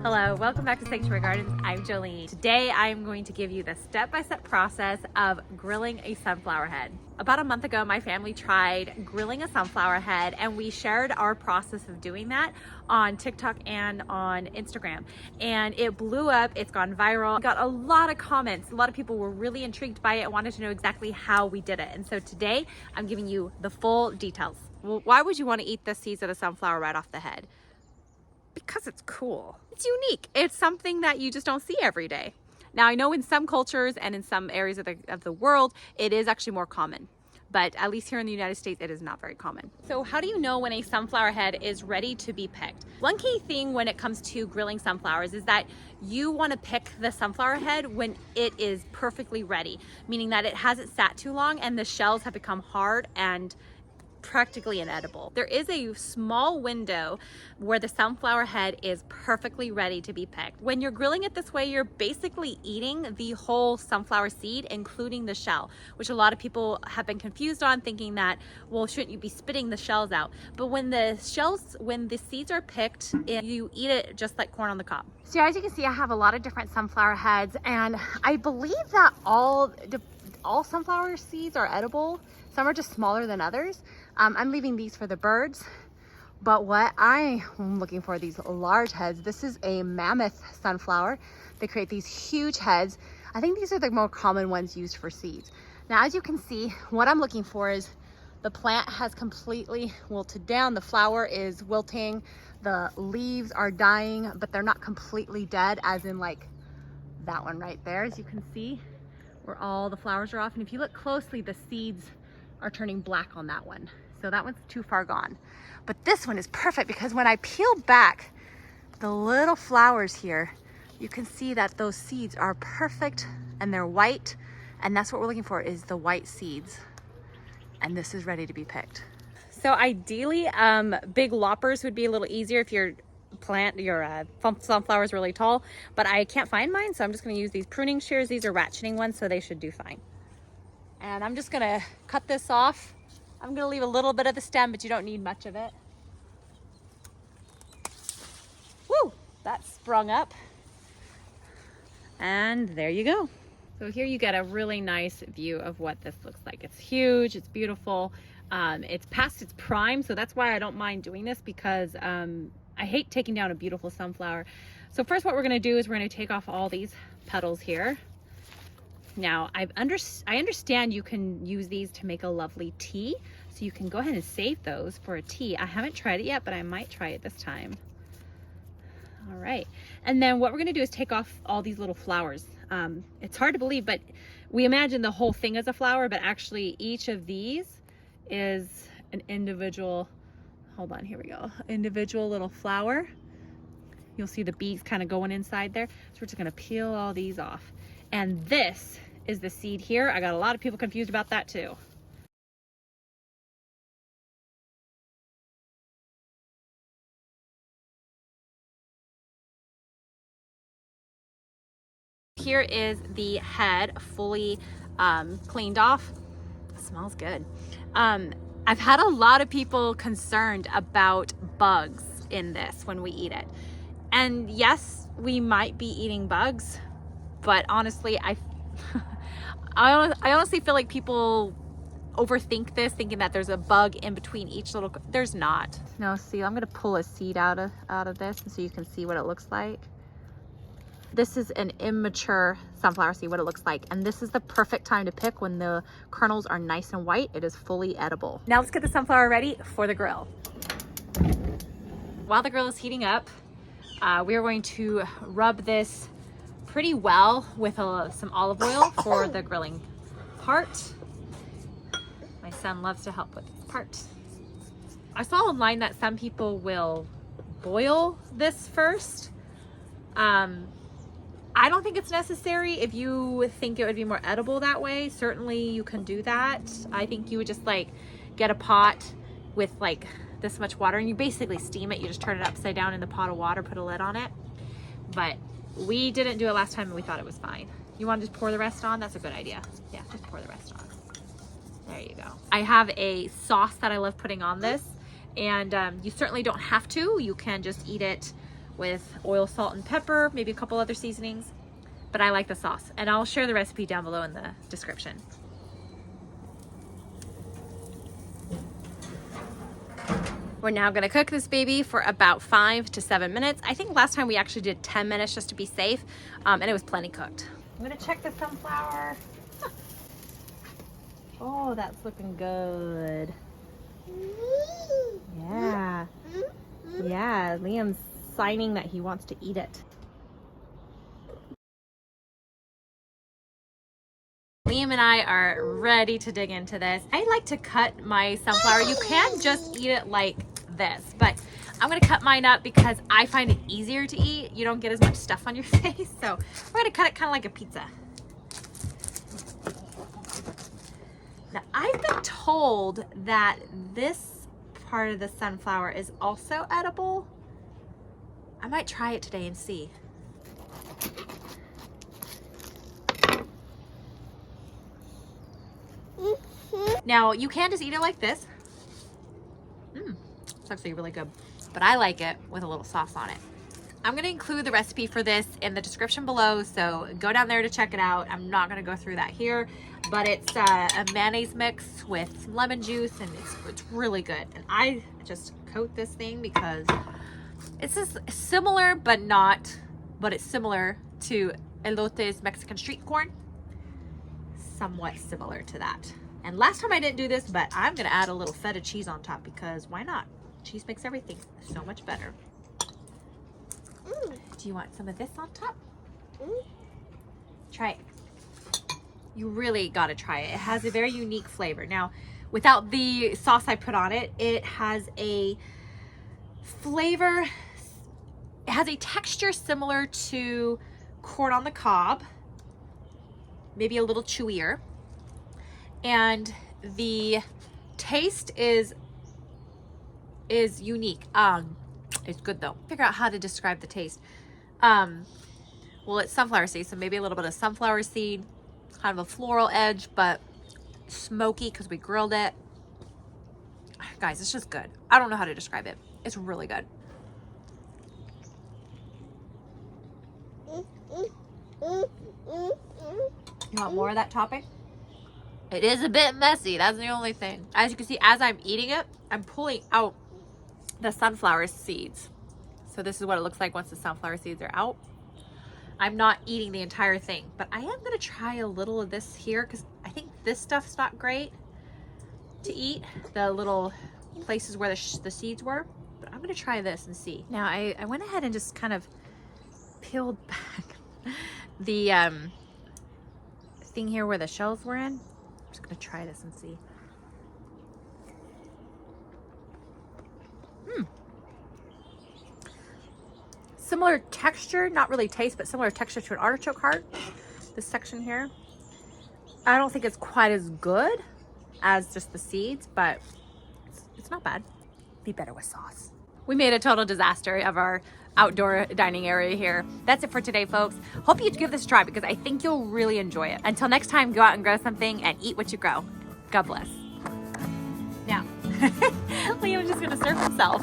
Hello, welcome back to Sanctuary Gardens. I'm Jolene. Today I'm going to give you the step-by-step process of grilling a sunflower head. About a month ago, my family tried grilling a sunflower head and we shared our process of doing that on TikTok and on Instagram. And it blew up, it's gone viral. We got a lot of comments. A lot of people were really intrigued by it and wanted to know exactly how we did it. And so today I'm giving you the full details. Well, why would you want to eat the seeds of the sunflower right off the head? Because it's cool. It's unique. It's something that you just don't see every day. Now, I know in some cultures and in some areas of the world, it is actually more common. But at least here in the United States, it is not very common. So how do you know when a sunflower head is ready to be picked? One key thing when it comes to grilling sunflowers is that you want to pick the sunflower head when it is perfectly ready, meaning that it hasn't sat too long and the shells have become hard and practically inedible. There is a small window where the sunflower head is perfectly ready to be picked. When you're grilling it this way, you're basically eating the whole sunflower seed, including the shell, which a lot of people have been confused on, thinking that, well, shouldn't you be spitting the shells out? But when the seeds are picked, you eat it just like corn on the cob. So as you can see, I have a lot of different sunflower heads, and I believe that all sunflower seeds are edible. Some are just smaller than others. I'm leaving these for the birds, but what I am looking for, these large heads. This is a mammoth sunflower. They create these huge heads. I think these are the more common ones used for seeds. Now, as you can see, what I'm looking for is the plant has completely wilted down. The flower is wilting. The leaves are dying, but they're not completely dead, as in like that one right there, as you can see, where all the flowers are off. And if you look closely, the seeds are turning black on that one. So that one's too far gone. But this one is perfect because when I peel back the little flowers here, you can see that those seeds are perfect and they're white. And that's what we're looking for, is the white seeds. And this is ready to be picked. So ideally, big loppers would be a little easier if your sunflower is really tall, but I can't find mine. So I'm just gonna use these pruning shears. These are ratcheting ones, so they should do fine. And I'm just gonna cut this off. I'm gonna leave a little bit of the stem, but you don't need much of it. Woo, that sprung up. And there you go. So here you get a really nice view of what this looks like. It's huge, it's beautiful. It's past its prime, so that's why I don't mind doing this, because I hate taking down a beautiful sunflower. So first what we're gonna do is we're gonna take off all these petals here. Now, I understand you can use these to make a lovely tea, so you can go ahead and save those for a tea. I haven't tried it yet, but I might try it this time. All right, and then what we're gonna do is take off all these little flowers. It's hard to believe, but we imagine the whole thing as a flower, but actually each of these is an individual, hold on, here we go, individual little flower. You'll see the bees kind of going inside there. So we're just gonna peel all these off. And this is the seed here. I got a lot of people confused about that too. Here is the head fully cleaned off. It smells good. I've had a lot of people concerned about bugs in this when we eat it. And yes, we might be eating bugs, but honestly, I honestly feel like people overthink this, thinking that there's a bug in between each little, there's not. No, see, I'm gonna pull a seed out of this so you can see what it looks like. This is an immature sunflower seed, what it looks like. And this is the perfect time to pick when the kernels are nice and white. It is fully edible. Now let's get the sunflower ready for the grill. While the grill is heating up, we are going to rub this pretty well with some olive oil for the grilling part. My son loves to help with this part. I saw online that some people will boil this first. I don't think it's necessary. If you think it would be more edible that way, certainly you can do that. I think you would just like get a pot with like this much water and you basically steam it. You just turn it upside down in the pot of water, put a lid on it. But we didn't do it last time and we thought it was fine. You want to just pour the rest on? That's a good idea. Yeah, just pour the rest on. There you go. I have a sauce that I love putting on this, and you certainly don't have to. You can just eat it with oil, salt, and pepper, maybe a couple other seasonings. But I like the sauce, and I'll share the recipe down below in the description. We're now gonna cook this baby for about 5 to 7 minutes. I think last time we actually did 10 minutes just to be safe, and it was plenty cooked. I'm gonna check the sunflower. Huh. Oh, that's looking good. Yeah. Yeah, Liam's signing that he wants to eat it. Liam and I are ready to dig into this. I like to cut my sunflower. You can just eat it like this, but I'm gonna cut mine up because I find it easier to eat. You don't get as much stuff on your face, so we're gonna cut it kind of like a pizza. Now, I've been told that this part of the sunflower is also edible. I might try it today and see. Now, you can just eat it like this. It's actually really good, but I like it with a little sauce on it. I'm gonna include the recipe for this in the description below, so go down there to check it out. I'm not gonna go through that here, but it's a mayonnaise mix with some lemon juice, and it's really good. And I just coat this thing because it's just similar, but it's similar to elotes, Mexican street corn. Somewhat similar to that. And last time I didn't do this, but I'm gonna add a little feta cheese on top because why not? Cheese makes everything so much better. Do you want some of this on top? Try it. You really gotta try it. It has a very unique flavor. Now, without the sauce I put on it, it has a flavor, it has a texture similar to corn on the cob, maybe a little chewier. And the taste is unique. It's good though. Figure out how to describe the taste. Well, it's sunflower seed, so maybe a little bit of sunflower seed, kind of a floral edge, but smoky because we grilled it. Guys, it's just good. I don't know how to describe it. It's really good. You want more of that topping? It is a bit messy, that's the only thing. As you can see, as I'm eating it, I'm pulling out the sunflower seeds. So this is what it looks like once the sunflower seeds are out. I'm not eating the entire thing, but I am gonna try a little of this here because I think this stuff's not great to eat, the little places where the seeds were, but I'm gonna try this and see. Now I went ahead and just kind of peeled back the thing here where the shells were in. I'm just gonna try this and see. Similar texture, not really taste, but similar texture to an artichoke heart. This section here. I don't think it's quite as good as just the seeds, but it's not bad. Be better with sauce. We made a total disaster of our outdoor dining area here. That's it for today, folks. Hope you give this a try because I think you'll really enjoy it. Until next time, go out and grow something and eat what you grow. God bless. Now, Liam's just gonna serve himself.